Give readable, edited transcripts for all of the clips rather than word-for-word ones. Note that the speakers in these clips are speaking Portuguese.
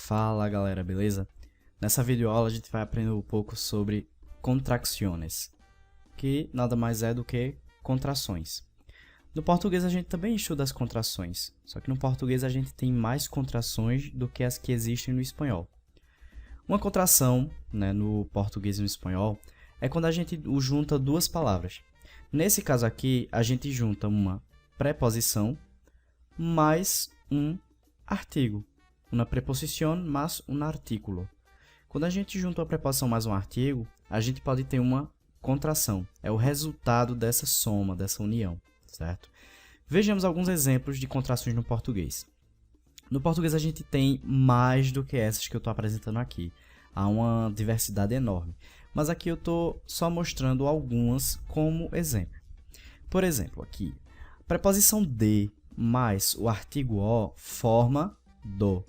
Fala galera, beleza? Nessa videoaula a gente vai aprender um pouco sobre contracciones, que nada mais é do que contrações. No português a gente também estuda as contrações, só que no português a gente tem mais contrações do que as que existem no espanhol. Uma contração, no português e no espanhol, é quando a gente junta duas palavras. Nesse caso aqui, a gente junta uma preposição mais um artigo. Uma preposição mais um artículo. Quando a gente junta uma preposição mais um artigo, a gente pode ter uma contração. É o resultado dessa soma, dessa união, certo? Vejamos alguns exemplos de contrações no português. No português a gente tem mais do que essas que eu estou apresentando aqui. Há uma diversidade enorme. Mas aqui eu estou só mostrando algumas como exemplo. Por exemplo, aqui, a preposição de mais o artigo o forma do.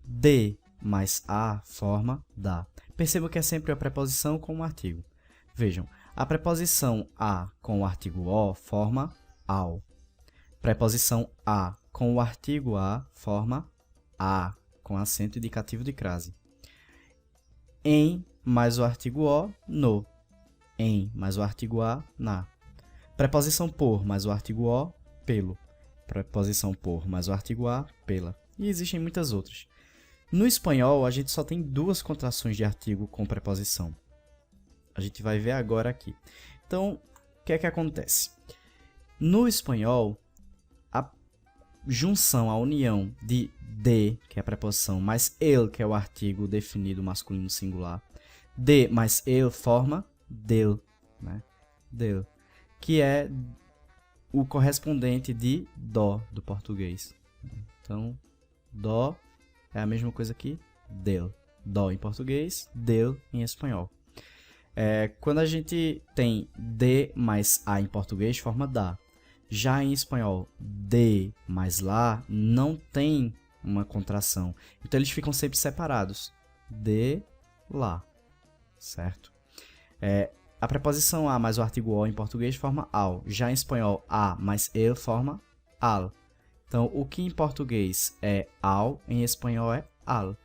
De mais a forma da. Perceba que é sempre a preposição com o artigo. Vejam, a preposição a com o artigo o forma ao. Preposição a com o artigo a forma a, com acento indicativo de crase. Em mais o artigo o, no. Em mais o artigo a, na. Preposição por mais o artigo o, pelo. Preposição por mais o artigo a, pela. E existem muitas outras. No espanhol, a gente só tem duas contrações de artigo com preposição. A gente vai ver agora aqui. Então, o que é que acontece? No espanhol, a junção, a união de, que é a preposição, mais el, que é o artigo definido masculino singular, de mais el forma del, del, que é o correspondente de dó do português. Então, dó é a mesma coisa que del. Dó em português, del em espanhol. Quando a gente tem de mais a em português, forma da. Já em espanhol, de mais lá não tem uma contração. Então, eles ficam sempre separados. De, lá. Certo? A preposição a mais o artigo o em português forma ao. Já em espanhol, a mais el forma al. Então, o que em português é ao, em espanhol é al.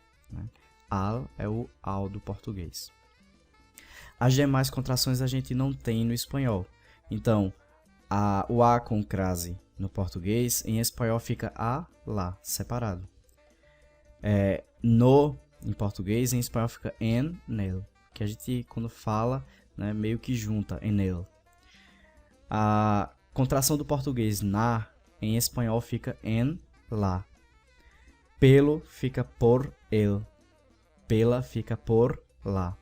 Al é o ao do português. As demais contrações a gente não tem no espanhol. Então, o a com crase no português, em espanhol fica a, lá, separado. No, em português, em espanhol fica en, nel. Que a gente, quando fala, meio que junta, en el. A contração do português na, em espanhol fica en, lá. Pelo fica por el. Pela fica por lá.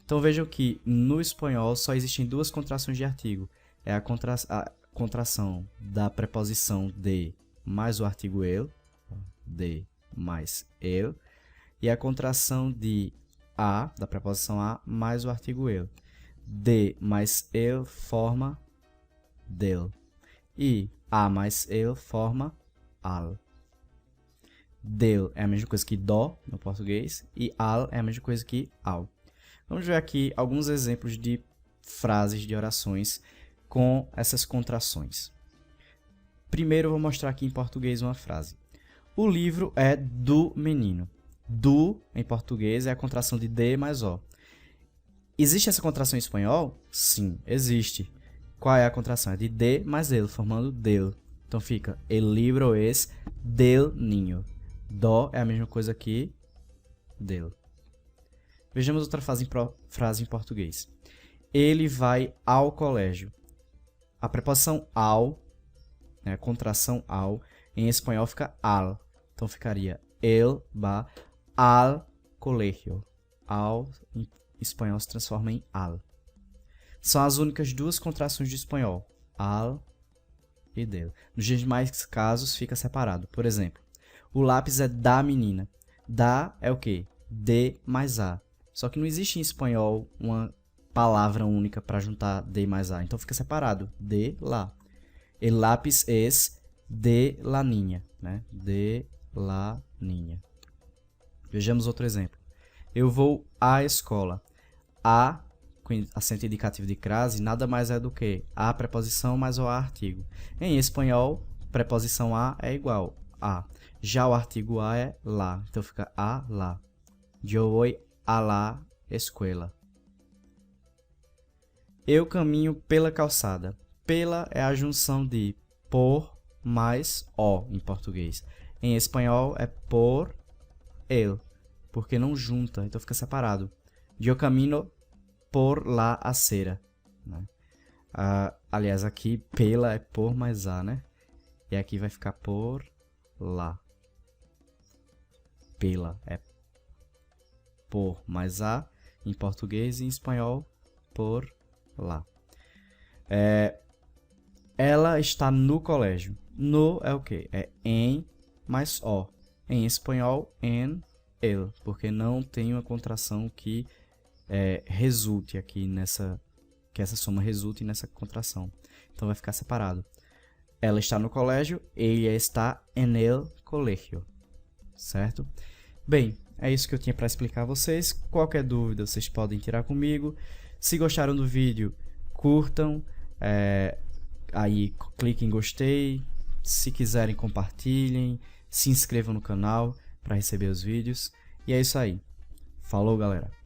Então vejam que no espanhol só existem duas contrações de artigo. É a contração da preposição de mais o artigo el, de mais el, e a contração de a, da preposição a, mais o artigo el. De mais el forma del. E a mais el forma al. Del é a mesma coisa que dó no português e al é a mesma coisa que ao. Vamos ver aqui alguns exemplos de frases, de orações com essas contrações. Primeiro eu vou mostrar aqui em português uma frase. O livro é do menino. Do, em português, é a contração de de mais o. Existe essa contração em espanhol? Sim, existe. Qual é a contração? É de mais el, formando del. Então fica, el libro es del niño. Do é a mesma coisa que del. Vejamos outra frase em português. Ele vai ao colégio. A preposição ao, a contração ao, em espanhol fica al. Então ficaria, él va al colegio. Al, em espanhol, se transforma em al. São as únicas duas contrações de espanhol, al e del. Nos demais casos fica separado. Por exemplo, o lápis é da menina. Da é o quê? De mais a. Só que não existe em espanhol uma palavra única para juntar de mais a. Então fica separado. De lá. El lápis es de la niña. De la niña. Vejamos outro exemplo. Eu vou à escola. A, com acento indicativo de crase, nada mais é do que a preposição mais o a artigo. Em espanhol, preposição a é igual a. Já o artigo a é lá, então fica a lá. Eu voy a la escuela. Eu caminho pela calçada. Pela é a junção de por mais o em português. Em espanhol é por el, porque não junta, então fica separado. Eu caminho por la acera, né? Aliás, aqui pela é por mais a, né? E aqui vai ficar por lá. Pela é por mais a em português e em espanhol por lá. Ela está no colégio. No é o quê? É em mais o. Em espanhol, en el, porque não tem uma contração que resulte aqui nessa, que essa soma resulte nessa contração. Então vai ficar separado. Ela está no colégio, ele está en el colegio, certo? Bem, é isso que eu tinha para explicar a vocês. Qualquer dúvida vocês podem tirar comigo. Se gostaram do vídeo, curtam, aí cliquem em gostei. Se quiserem, compartilhem, se inscrevam no canal para receber os vídeos. E é isso aí. Falou, galera!